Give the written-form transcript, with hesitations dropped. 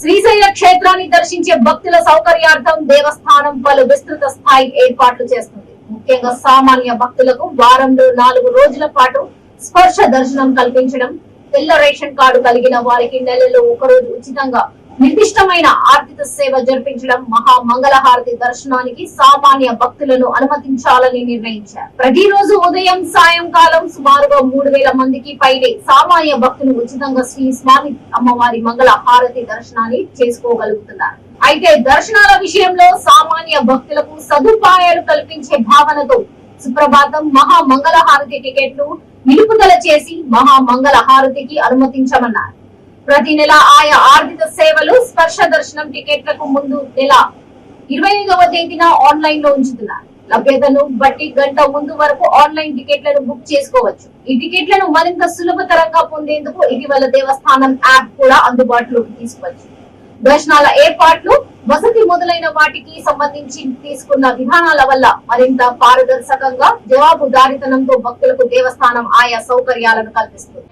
శ్రీశైల క్షేత్రాన్ని దర్శించే భక్తుల సౌకర్యార్థం దేవస్థానం పలు విస్తృత స్థాయి ఏర్పాట్లు చేస్తుంది. ముఖ్యంగా సామాన్య భక్తులకు వారంలో 4 రోజుల పాటు స్పర్శ దర్శనం కల్పించడం, తెల్ల రేషన్ కార్డు కలిగిన వారికి నెలలో 1 రోజు ఉచితంగా నిర్దిష్టమైన ఆర్థిక సేవ జరిపించడం, మహా మంగళహారతి దర్శనానికి సామాన్య భక్తులను అనుమతించాలని నిర్ణయించారు. ప్రతిరోజు ఉదయం సాయంకాలం సుమారుగా 3000 మందికి పైనే సామాన్య భక్తులు ఉచితంగా శ్రీ స్వామి అమ్మవారి మంగళ హారతి దర్శనాన్ని చేసుకోగలుగుతున్నారు. అయితే దర్శనాల విషయంలో సామాన్య భక్తులకు సదుపాయాలు కల్పించే భావనతో సుప్రభాతం మహా మంగళ హారతి టికెట్లు నిలుపుదల చేసి మహా మంగళ హారతికి అనుమతించమన్నారు. ప్రతి నెల ఆయా ఆర్థిక సేవలు స్పర్శ దర్శనం టికెట్లకు ముందు నెల 25వ తేదీన ఆన్లైన్ లో ఉంచుతున్నారు. లభ్యతను బట్టి గంట ముందు వరకు ఆన్లైన్ టికెట్లను బుక్ చేసుకోవచ్చు. ఈ టికెట్లను మరింత సులభతరంగా పొందేందుకు ఇటీవల దేవస్థానం యాప్ కూడా అందుబాటులోకి తీసుకొచ్చింది. దర్శనాల ఏర్పాట్లు, వసతి మొదలైన వాటికి సంబంధించి తీసుకున్న విధానాల వల్ల మరింత పారదర్శకంగా, జవాబుదారీతనంతో భక్తులకు దేవస్థానం ఆయా సౌకర్యాలను కల్పిస్తుంది.